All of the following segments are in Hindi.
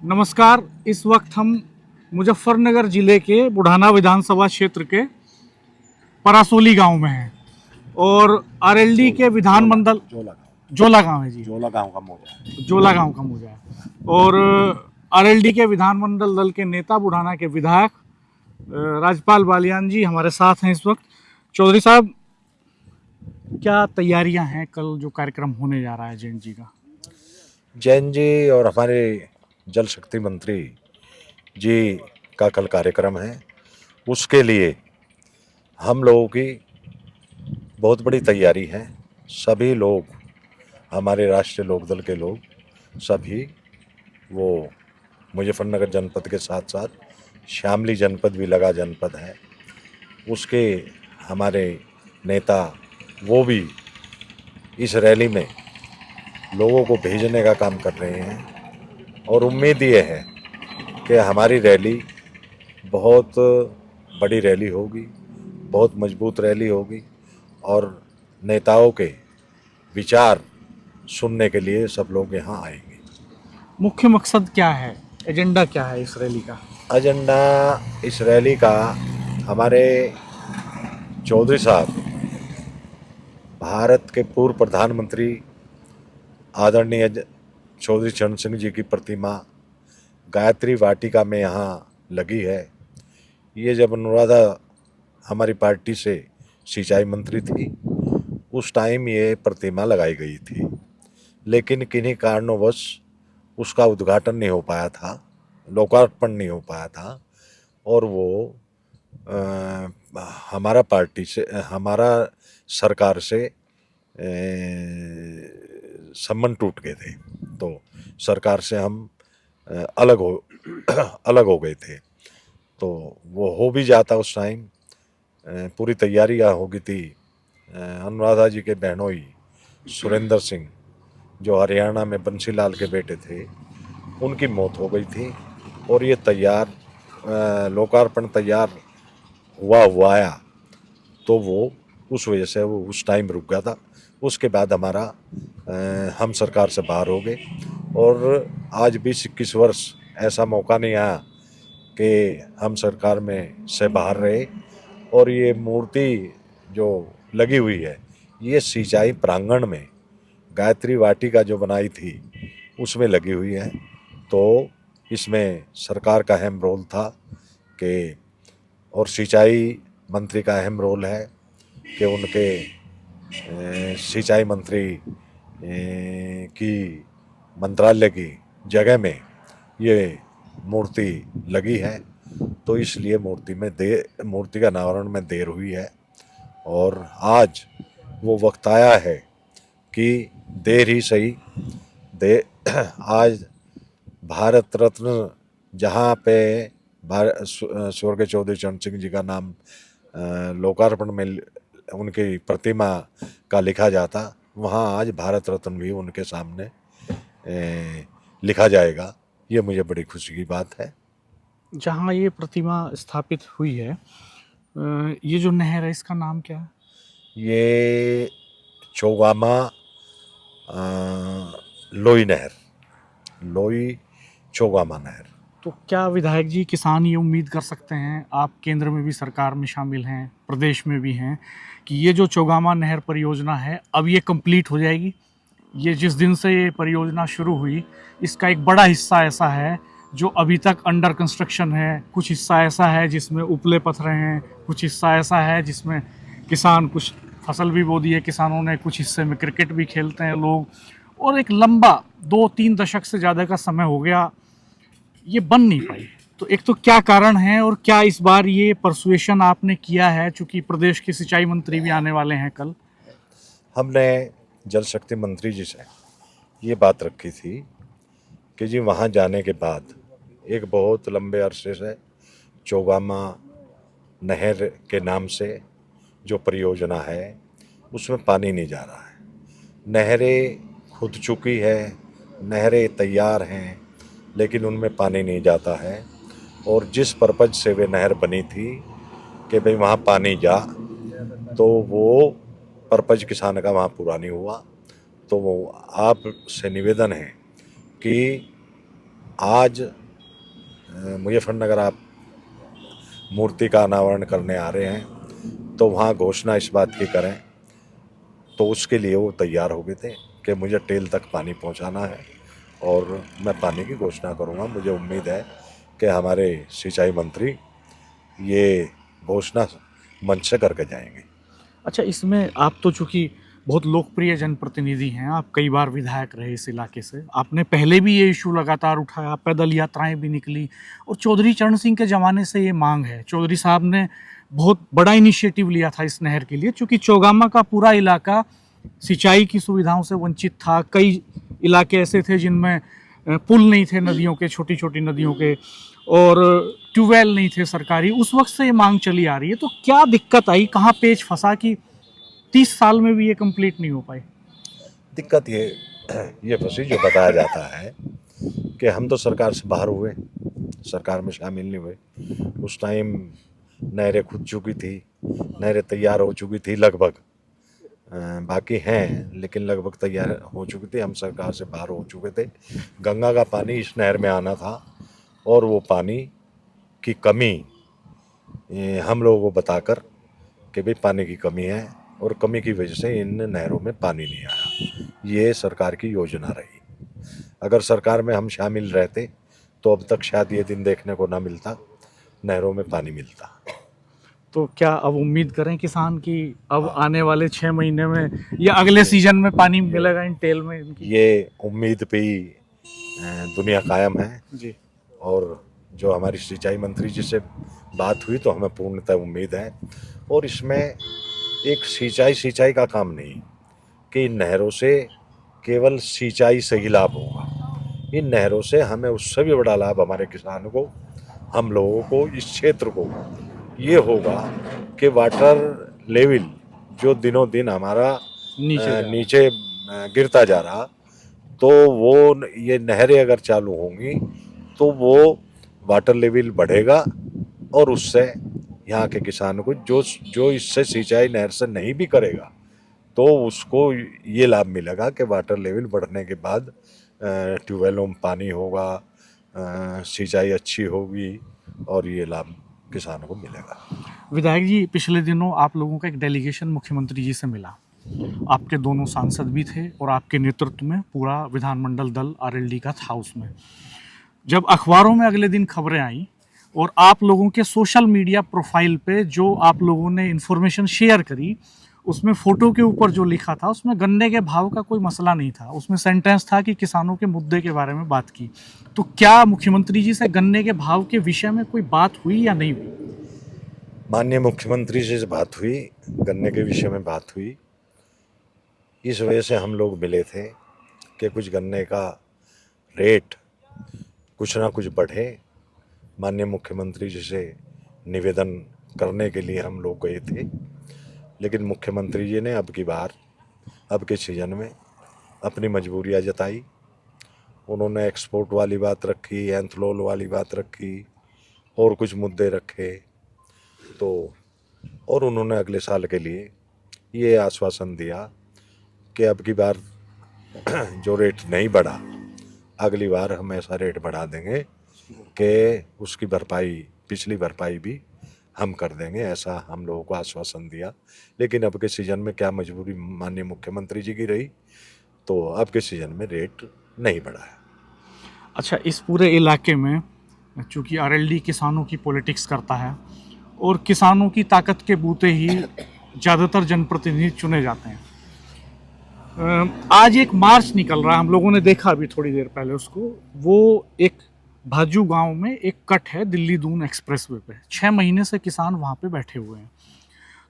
नमस्कार। इस वक्त हम मुजफ्फरनगर जिले के बुढ़ाना विधानसभा क्षेत्र के परासोली गांव में हैं और आरएलडी के जोला विधानमंडल जोला गाँव जोला गांव है जी। जोला गाँव का मोजा है। जोला गांव का मुजा है। और आरएलडी के विधानमंडल दल के नेता बुढ़ाना के विधायक राजपाल बालियान जी हमारे साथ हैं इस वक्त। चौधरी साहब, क्या तैयारियां हैं कल जो कार्यक्रम होने जा रहा है जैन जी का? जैन जी और हमारे जल शक्ति मंत्री जी का कल कार्यक्रम है। उसके लिए हम लोगों की बहुत बड़ी तैयारी है। सभी लोग, हमारे राष्ट्रीय लोकदल के लोग सभी, वो मुजफ्फरनगर जनपद के साथ साथ शामली जनपद भी लगा जनपद है, उसके हमारे नेता वो भी इस रैली में लोगों को भेजने का काम कर रहे हैं। और उम्मीद ये है कि हमारी रैली बहुत बड़ी रैली होगी, बहुत मजबूत रैली होगी और नेताओं के विचार सुनने के लिए सब लोग यहाँ आएंगे। मुख्य मकसद क्या है, एजेंडा क्या है इस रैली का? एजेंडा इस रैली का, हमारे चौधरी साहब, भारत के पूर्व प्रधानमंत्री आदरणीय चौधरी चरण सिंह जी की प्रतिमा गायत्री वाटिका में यहाँ लगी है। ये जब अनुराधा हमारी पार्टी से सिंचाई मंत्री थी उस टाइम ये प्रतिमा लगाई गई थी, लेकिन किन्हीं कारणोंवश उसका उद्घाटन नहीं हो पाया था, लोकार्पण नहीं हो पाया था और वो हमारा पार्टी से, हमारा सरकार से संबंध टूट गए थे। तो सरकार से हम अलग हो अलग हो गए थे। तो वो हो भी जाता उस टाइम, पूरी तैयारियां हो गई थी। अनुराधा जी के बहनोई सुरेंद्र सिंह जो हरियाणा में बंसीलाल के बेटे थे, उनकी मौत हो गई थी और ये तैयार लोकार्पण तैयार हुआ आया तो वो उस वजह से वो उस टाइम रुक गया था। उसके बाद हमारा हम सरकार से बाहर हो गए और आज 20-21 वर्ष ऐसा मौका नहीं आया कि हम सरकार में से बाहर रहे। और ये मूर्ति जो लगी हुई है ये सिंचाई प्रांगण में गायत्री वाटिका जो बनाई थी उसमें लगी हुई है। तो इसमें सरकार का अहम रोल था कि, और सिंचाई मंत्री का अहम रोल है कि उनके सिंचाई मंत्री की मंत्रालय की जगह में ये मूर्ति लगी है। तो इसलिए मूर्ति का अनावरण में देर हुई है और आज वो वक्त आया है कि देर ही सही दे आज भारत रत्न जहाँ पे स्वर्गीय चौधरी चरण सिंह जी का नाम लोकार्पण में उनकी प्रतिमा का लिखा जाता, वहाँ आज भारत रत्न भी उनके सामने लिखा जाएगा। ये मुझे बड़ी खुशी की बात है। जहाँ ये प्रतिमा स्थापित हुई है, ये जो नहर है इसका नाम क्या है? ये चौगामा लोई नहर, लोई चौगामा नहर। तो क्या विधायक जी, किसान ये उम्मीद कर सकते हैं, आप केंद्र में भी सरकार में शामिल हैं, प्रदेश में भी हैं, कि ये जो चौगामा नहर परियोजना है अब ये कंप्लीट हो जाएगी? ये जिस दिन से ये परियोजना शुरू हुई इसका एक बड़ा हिस्सा ऐसा है जो अभी तक अंडर कंस्ट्रक्शन है, कुछ हिस्सा ऐसा है जिसमें उपले पथ रहे हैं, कुछ हिस्सा ऐसा है जिसमें किसान कुछ फसल भी बो दी है किसानों ने, कुछ हिस्से में क्रिकेट भी खेलते हैं लोग, और एक लंबा 2-3 दशक से ज़्यादा का समय हो गया ये बन नहीं पाई। तो एक तो क्या कारण है और क्या इस बार ये परसुएशन आपने किया है, चूंकि प्रदेश के सिंचाई मंत्री भी आने वाले हैं कल? हमने जल शक्ति मंत्री जी से ये बात रखी थी कि जी वहाँ जाने के बाद एक बहुत लंबे अरसे से चौगामा नहर के नाम से जो परियोजना है उसमें पानी नहीं जा रहा है। नहरें खुद चुकी है, नहरें तैयार हैं, लेकिन उनमें पानी नहीं जाता है। और जिस पर्पज से वे नहर बनी थी कि भाई वहाँ पानी जा, तो वो पर्पज किसान का वहाँ पूरा नहीं हुआ। तो वो आपसे निवेदन है कि आज मुजफ्फरनगर आप मूर्ति का अनावरण करने आ रहे हैं तो वहाँ घोषणा इस बात की करें, तो उसके लिए वो तैयार हो गए थे कि मुझे टेल तक पानी पहुँचाना है और मैं पानी की घोषणा करूँगा। मुझे उम्मीद है कि हमारे सिंचाई मंत्री ये घोषणा मंच से करके जाएंगे। अच्छा, इसमें आप तो चूंकि बहुत लोकप्रिय जनप्रतिनिधि हैं, आप कई बार विधायक रहे इस इलाके से, आपने पहले भी ये इशू लगातार उठाया, पैदल यात्राएं भी निकली और चौधरी चरण सिंह के ज़माने से ये मांग है। चौधरी साहब ने बहुत बड़ा इनिशिएटिव लिया था इस नहर के लिए, क्योंकि चौगामा का पूरा इलाका सिंचाई की सुविधाओं से वंचित था। कई इलाके ऐसे थे जिनमें पुल नहीं थे नदियों के, छोटी छोटी नदियों के, और ट्यूबवेल नहीं थे सरकारी। उस वक्त से ये मांग चली आ रही है। तो क्या दिक्कत आई, कहाँ पेच फंसा कि 30 साल में भी ये कंप्लीट नहीं हो पाई? दिक्कत ये फंसी जो बताया जाता है कि हम तो सरकार से बाहर हुए, सरकार में शामिल नहीं हुए। उस टाइम नहरें खुद चुकी थी, नहरें तैयार हो चुकी थी लगभग, बाकी हैं लेकिन लगभग तैयार हो चुकी थी। हम सरकार से बाहर हो चुके थे। गंगा का पानी इस नहर में आना था और वो पानी की कमी हम लोगों को बताकर कि भाई पानी की कमी है और कमी की वजह से इन नहरों में पानी नहीं आया। ये सरकार की योजना रही। अगर सरकार में हम शामिल रहते तो अब तक शायद ये दिन देखने को ना मिलता, नहरों में पानी मिलता। तो क्या अब उम्मीद करें किसान की अब आने वाले 6 महीने में या अगले सीजन में पानी मिलेगा इन टेल में इनकी? ये उम्मीद पे ही दुनिया कायम है। जी। और जो हमारी सिंचाई मंत्री जी से बात हुई तो हमें पूर्णतः उम्मीद है। और इसमें एक सिंचाई का काम नहीं कि इन नहरों से केवल सिंचाई से ही लाभ होगा। इन नहरों से हमें उससे भी बड़ा लाभ हमारे किसानों को, हम लोगों को, इस क्षेत्र को ये होगा कि वाटर लेवल जो दिनों दिन हमारा नीचे गिरता जा रहा, तो वो ये नहरें अगर चालू होंगी तो वो वाटर लेवल बढ़ेगा और उससे यहाँ के किसानों को जो इससे सिंचाई नहर से नहीं भी करेगा तो उसको ये लाभ मिलेगा कि वाटर लेवल बढ़ने के बाद ट्यूबवेलों में पानी होगा, सिंचाई अच्छी होगी और ये लाभ किसानों को मिलेगा। विधायक जी, पिछले दिनों आप लोगों का एक डेलीगेशन मुख्यमंत्री जी से मिला। आपके दोनों सांसद भी थे और आपके नेतृत्व में पूरा विधानमंडल दल आरएलडी का था उसमें। जब अखबारों में अगले दिन खबरें आई और आप लोगों के सोशल मीडिया प्रोफाइल पे जो आप लोगों ने इन्फॉर्मेशन शेयर करी, उसमें फ़ोटो के ऊपर जो लिखा था उसमें गन्ने के भाव का कोई मसला नहीं था, उसमें सेंटेंस था कि किसानों के मुद्दे के बारे में बात की। तो क्या मुख्यमंत्री जी से गन्ने के भाव के विषय में कोई बात हुई या नहीं हुई? माननीय मुख्यमंत्री जी से बात हुई, गन्ने के विषय में बात हुई। इस वजह से हम लोग मिले थे कि कुछ गन्ने का रेट कुछ ना कुछ बढ़े। माननीय मुख्यमंत्री जी से निवेदन करने के लिए हम लोग गए थे, लेकिन मुख्यमंत्री जी ने अब के सीजन में अपनी मजबूरियां जताई। उन्होंने एक्सपोर्ट वाली बात रखी, एंथलोल वाली बात रखी और कुछ मुद्दे रखे, तो और उन्होंने अगले साल के लिए ये आश्वासन दिया कि अब की बार जो रेट नहीं बढ़ा, अगली बार हम ऐसा रेट बढ़ा देंगे कि उसकी भरपाई, पिछली भरपाई भी हम कर देंगे, ऐसा हम लोगों को आश्वासन दिया। लेकिन अब के सीज़न में क्या मजबूरी माननीय मुख्यमंत्री जी की रही, तो अब के सीज़न में रेट नहीं बढ़ा है। अच्छा, इस पूरे इलाके में चूँकि आरएलडी किसानों की पॉलिटिक्स करता है और किसानों की ताकत के बूते ही ज़्यादातर जनप्रतिनिधि चुने जाते हैं। आज एक मार्च निकल रहा है, हम लोगों ने देखा अभी थोड़ी देर पहले उसको। वो एक भाजू गांव में एक कट है दिल्ली दून एक्सप्रेसवे पे, 6 महीने से किसान वहाँ पे बैठे हुए हैं।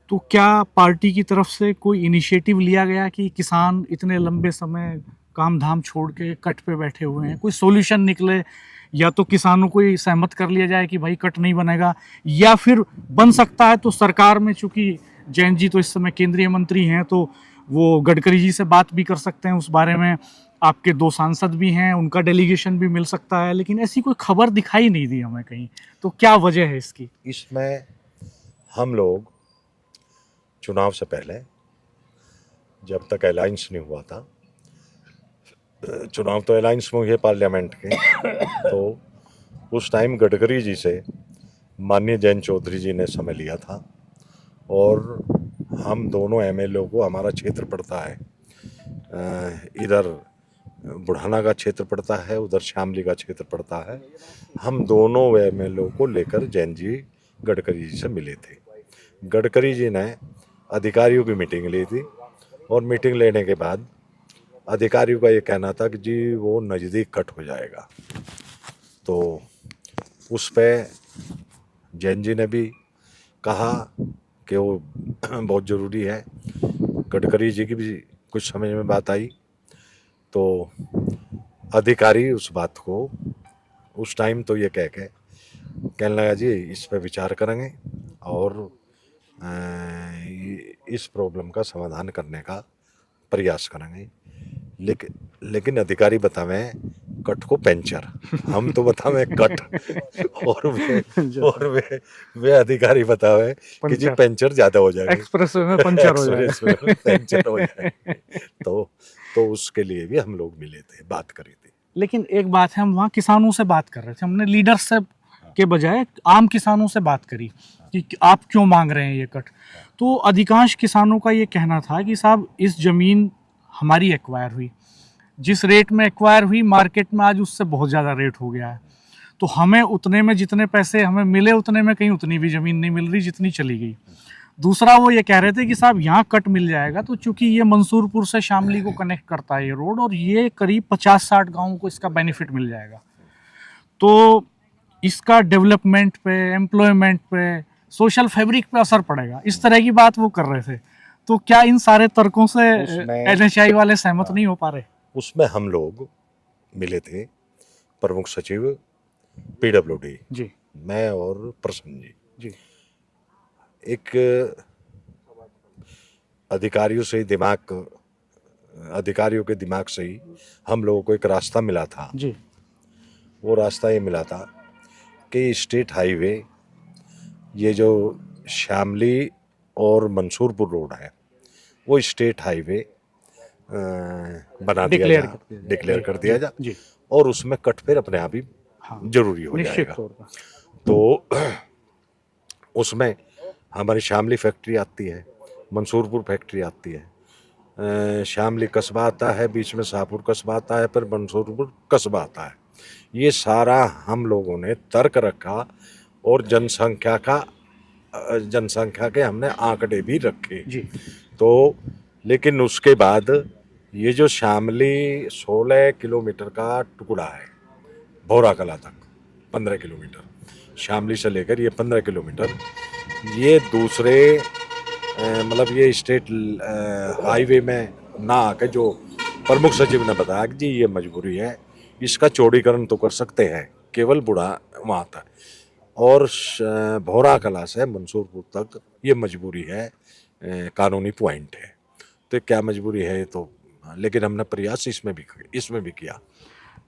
तो क्या पार्टी की तरफ से कोई इनिशिएटिव लिया गया कि किसान इतने लंबे समय काम धाम छोड़ के कट पे बैठे हुए हैं, कोई सॉल्यूशन निकले, या तो किसानों को ही सहमत कर लिया जाए कि भाई कट नहीं बनेगा, या फिर बन सकता है तो सरकार में, चूंकि जैन जी तो इस समय केंद्रीय मंत्री हैं, तो वो गडकरी जी से बात भी कर सकते हैं उस बारे में। आपके 2 सांसद भी हैं, उनका डेलीगेशन भी मिल सकता है, लेकिन ऐसी कोई खबर दिखाई नहीं दी हमें कहीं। तो क्या वजह है इसकी? इसमें हम लोग चुनाव से पहले, जब तक अलायंस नहीं हुआ था, चुनाव तो अलायंस में हुए पार्लियामेंट के, तो उस टाइम गडकरी जी से माननीय जयंत चौधरी जी ने समय लिया था, और हम दोनों एमएलए को, हमारा क्षेत्र पड़ता है इधर बुढ़ाना का क्षेत्र पड़ता है, उधर शामली का क्षेत्र पड़ता है, हम दोनों एमएलए को लेकर जैन जी गडकरी जी से मिले थे। गडकरी जी ने अधिकारियों की मीटिंग ली थी, और मीटिंग लेने के बाद अधिकारियों का ये कहना था कि जी वो नज़दीक कट हो जाएगा। तो उस पर जैन जी ने भी कहा कि वो बहुत ज़रूरी है। गडकरी जी की भी कुछ समझ में बात आई, तो अधिकारी उस बात को उस टाइम तो ये कहने लगा जी इस पे विचार करेंगे और इस प्रॉब्लम का समाधान करने का प्रयास करेंगे। लेकिन अधिकारी बतावे कट को पंचर, हम तो बतावे कट, और वे अधिकारी बतावे कि जी पंचर ज्यादा हो जाएगा, एक्सप्रेसवे में पंचर हो जाएगा। एक्सप्रेस में पंचर हो जाएगा। तो उसके लिए भी हम लोग मिले थे, बात करी थी। लेकिन एक बात है, हम वहाँ किसानों से बात कर रहे थे, हमने लीडर्स से के बजाय आम किसानों से बात करी कि आप क्यों मांग रहे हैं ये कट। तो अधिकांश किसानों का ये कहना था कि साहब इस ज़मीन हमारी एक्वायर हुई, जिस रेट में एक्वायर हुई मार्केट में आज उससे बहुत ज़्यादा रेट हो गया है, तो हमें उतने में जितने पैसे हमें मिले उतने में कहीं उतनी भी ज़मीन नहीं मिल रही जितनी चली गई। दूसरा वो ये कह रहे थे कि साहब यहाँ कट मिल जाएगा, तो चूंकि ये मंसूरपुर से शामली को कनेक्ट करता है ये रोड, और ये करीब 50-60 गाँवों को इसका बेनिफिट मिल जाएगा, तो इसका डेवलपमेंट पे, एम्प्लॉयमेंट पे, सोशल फैब्रिक पे असर पड़ेगा, इस तरह की बात वो कर रहे थे। तो क्या इन सारे तर्कों से एनएचआई वाले सहमत नहीं हो पा रहे? उसमें हम लोग मिले थे, प्रमुख सचिव पीडब्ल्यूडी जी, मैं और प्रसन्न जी। एक अधिकारियों के दिमाग से ही हम लोगों को एक रास्ता मिला था जी। वो रास्ता ये मिला था कि स्टेट हाईवे, ये जो शामली और मंसूरपुर रोड है, वो स्टेट हाईवे बना दिया जा, डिक्लेयर कर दिया जा, और उसमें कट फिर अपने आप ही जरूरी हो जाएगा। तो उसमें हमारी शामली फैक्ट्री आती है, मंसूरपुर फैक्ट्री आती है, शामली कस्बा आता है, बीच में शाहपुर कस्बा आता है, फिर मंसूरपुर कस्बा आता है। ये सारा हम लोगों ने तर्क रखा, और जनसंख्या के हमने आंकड़े भी रखे जी। तो लेकिन उसके बाद ये जो शामली 16 किलोमीटर का टुकड़ा है भौरा कला तक, 15 किलोमीटर शामली से लेकर ये 15 किलोमीटर, ये दूसरे मतलब ये स्टेट हाईवे में ना आके, जो प्रमुख सचिव ने बताया कि जी ये मजबूरी है, इसका चौड़ीकरण तो कर सकते हैं केवल बुढ़ा वहाँ तक, और भौरा कला से मंसूरपुर तक ये मजबूरी है, कानूनी पॉइंट है। तो क्या मजबूरी है तो, लेकिन हमने प्रयास इसमें भी किया।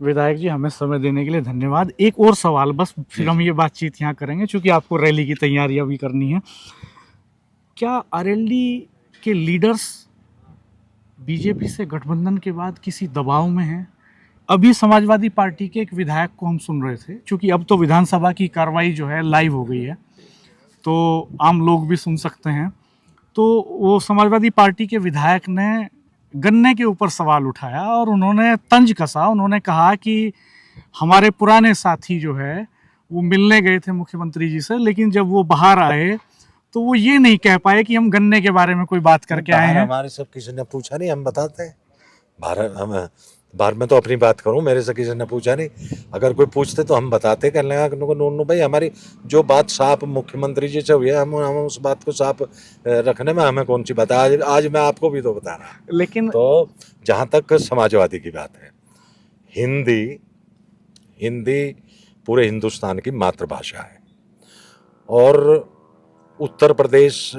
विधायक जी, हमें समय देने के लिए धन्यवाद। एक और सवाल बस, फिर हम ये बातचीत यहाँ करेंगे, क्योंकि आपको रैली की तैयारियां भी करनी है। क्या आरएलडी के लीडर्स बीजेपी से गठबंधन के बाद किसी दबाव में हैं? अभी समाजवादी पार्टी के एक विधायक को हम सुन रहे थे, क्योंकि अब तो विधानसभा की कार्रवाई जो है लाइव हो गई है, तो आम लोग भी सुन सकते हैं। तो वो समाजवादी पार्टी के विधायक ने गन्ने के ऊपर सवाल उठाया और उन्होंने तंज कसा। उन्होंने कहा कि हमारे पुराने साथी जो है वो मिलने गए थे मुख्यमंत्री जी से, लेकिन जब वो बाहर आए तो वो ये नहीं कह पाए कि हम गन्ने के बारे में कोई बात करके आए हैं। हमारे सब किसी ने पूछा नहीं, हम बताते हैं। बाहर में तो अपनी बात करूं, मेरे से किसी ने पूछा नहीं। अगर कोई पूछते तो हम बताते, कहने लगा नोनू भाई हमारी जो बात साफ मुख्यमंत्री जी से हुई है, हम उस बात को साफ रखने में हमें कौन सी बात है। आज मैं आपको भी तो बता रहा। लेकिन तो जहाँ तक समाजवादी की बात है, हिंदी पूरे हिंदुस्तान की मातृभाषा है, और उत्तर प्रदेश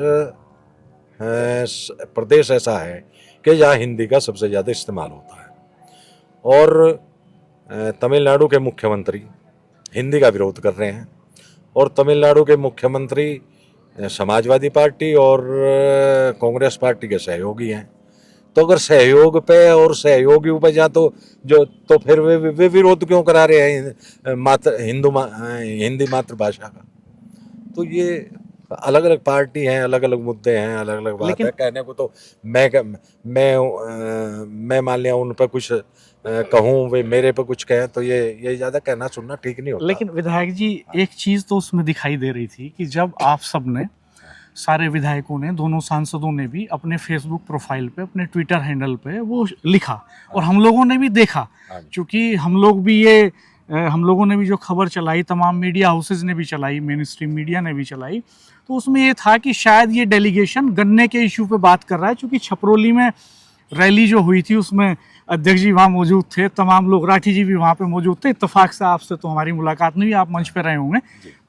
ऐसा है कि जहाँ हिंदी का सबसे ज़्यादा इस्तेमाल होता है, और तमिलनाडु के मुख्यमंत्री हिंदी का विरोध कर रहे हैं, और तमिलनाडु के मुख्यमंत्री समाजवादी पार्टी और कांग्रेस पार्टी के सहयोगी हैं। तो अगर सहयोग पे और सहयोगियों पे जा तो जो तो फिर वे विरोध क्यों करा रहे हैं हिंदी मातृभाषा का। तो ये अलग अलग पार्टी हैं, अलग अलग मुद्दे हैं, अलग अलग बात लेकिन है। कहने को तो मैं मान लिया उन पर कुछ कहूँ, वे मेरे पे कुछ कहें, तो ये ज़्यादा कहना सुनना ठीक नहीं होता। लेकिन विधायक जी एक चीज तो उसमें दिखाई दे रही थी कि जब आप सब ने, सारे विधायकों ने, दोनों सांसदों ने भी अपने फेसबुक प्रोफाइल पे, अपने ट्विटर हैंडल पे वो लिखा और हम लोगों ने भी देखा, क्योंकि हम लोगों ने भी जो खबर चलाई, तमाम मीडिया हाउसेज ने भी चलाई, मेन स्ट्रीम मीडिया ने भी चलाई, तो उसमें ये था कि शायद ये डेलीगेशन गन्ने के इशू पे बात कर रहा है, क्योंकि छपरोली में रैली जो हुई थी उसमें अध्यक्ष जी वहाँ मौजूद थे, तमाम लोग, राठी जी भी वहाँ पे मौजूद थे। इत्तेफाक से आपसे तो हमारी मुलाकात नहीं हुई, आप मंच पे रहे होंगे।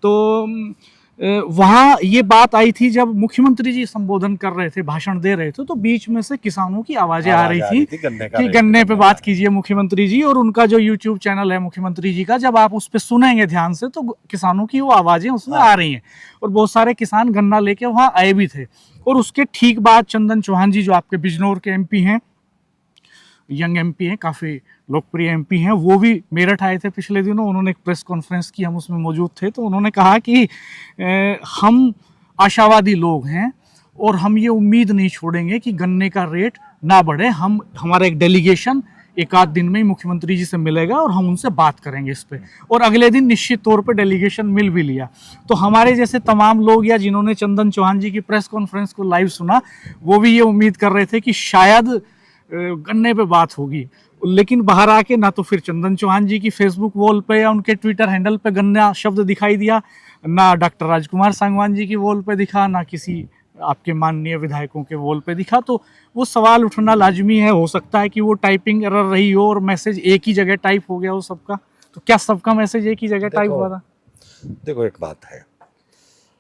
तो वहाँ ये बात आई थी जब मुख्यमंत्री जी संबोधन कर रहे थे, भाषण दे रहे थे, तो बीच में से किसानों की आवाजें आ रही थी कि गन्ने पे बात कीजिए मुख्यमंत्री जी। और उनका जो यूट्यूब चैनल है मुख्यमंत्री जी का, जब आप उस पर सुनेंगे ध्यान से तो किसानों की वो आवाजें उसमें आ रही हैं और बहुत सारे किसान गन्ना लेके वहाँ आए भी थे। और उसके ठीक बाद चंदन चौहान जी, जो आपके बिजनौर के एमपी हैं, यंग एमपी हैं, काफ़ी लोकप्रिय एमपी हैं, वो भी मेरठ आए थे पिछले दिनों। उन्होंने एक प्रेस कॉन्फ्रेंस की, हम उसमें मौजूद थे, तो उन्होंने कहा कि हम आशावादी लोग हैं और हम ये उम्मीद नहीं छोड़ेंगे कि गन्ने का रेट ना बढ़े। हमारा एक डेलीगेशन एक आध दिन में ही मुख्यमंत्री जी से मिलेगा और हम उनसे बात करेंगे इस पे। और अगले दिन निश्चित तौर पे डेलीगेशन मिल भी लिया। तो हमारे जैसे तमाम लोग, या जिन्होंने चंदन चौहान जी की प्रेस कॉन्फ्रेंस को लाइव सुना, वो भी ये उम्मीद कर रहे थे कि शायद गन्ने पे बात होगी। लेकिन बाहर आके ना तो फिर चंदन चौहान जी की फेसबुक वॉल पे या उनके ट्विटर हैंडल पे गन्ना शब्द दिखाई दिया, ना डॉक्टर राजकुमार सांगवान जी की वॉल पे दिखा, ना किसी आपके माननीय विधायकों के वॉल पे दिखा। तो वो सवाल उठना लाजमी है, हो सकता है कि वो टाइपिंग एरर रही हो और मैसेज एक ही जगह टाइप हो गया हो सबका। तो क्या सबका मैसेज एक ही जगह टाइप हुआ था? देखो, एक बात है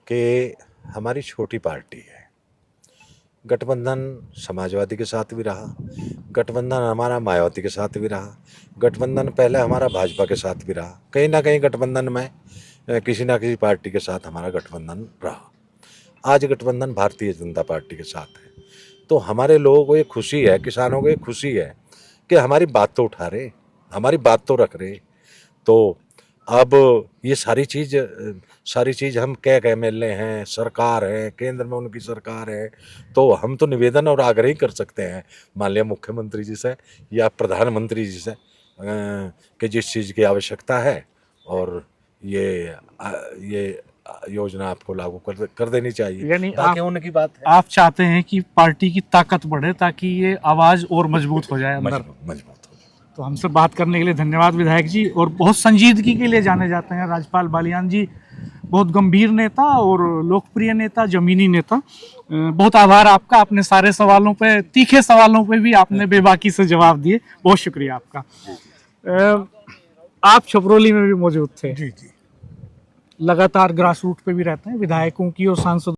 कि हमारी छोटी पार्टी है, गठबंधन समाजवादी के साथ भी रहा, गठबंधन हमारा मायावती के साथ भी रहा, गठबंधन पहले हमारा भाजपा के साथ भी रहा, कहीं ना कहीं गठबंधन में किसी ना किसी पार्टी के साथ हमारा गठबंधन रहा। आज गठबंधन भारतीय जनता पार्टी के साथ है। तो हमारे लोगों को ये खुशी है, किसानों को ये खुशी है कि हमारी बात तो उठा रहे, हमारी बात तो रख रहे। तो अब ये सारी चीज़ हम कह मिल रहे हैं, सरकार है, केंद्र में उनकी सरकार है, तो हम तो निवेदन और आग्रह ही कर सकते हैं माननीय मुख्यमंत्री जी से या प्रधानमंत्री जी से कि जिस चीज़ की आवश्यकता है और ये योजना आपको लागू कर देनी चाहिए। यानी बाकी उनकी बात है। आप चाहते हैं कि पार्टी की ताकत बढ़े ताकि ये आवाज़ और मजबूत हो जाए अंदर। मजबूत हो। तो हमसे बात करने के लिए धन्यवाद विधायक जी। और बहुत संजीदगी के लिए जाने जाते हैं राजपाल बालियान जी, बहुत गंभीर नेता और लोकप्रिय नेता, जमीनी नेता। बहुत आभार आपका, आपने सारे सवालों पे, तीखे सवालों पे भी आपने बेबाकी से जवाब दिए, बहुत शुक्रिया आपका। आप छपरोली में भी मौजूद थे, जी जी, लगातार ग्रास रूट पे भी रहते हैं, विधायकों की और सांसदों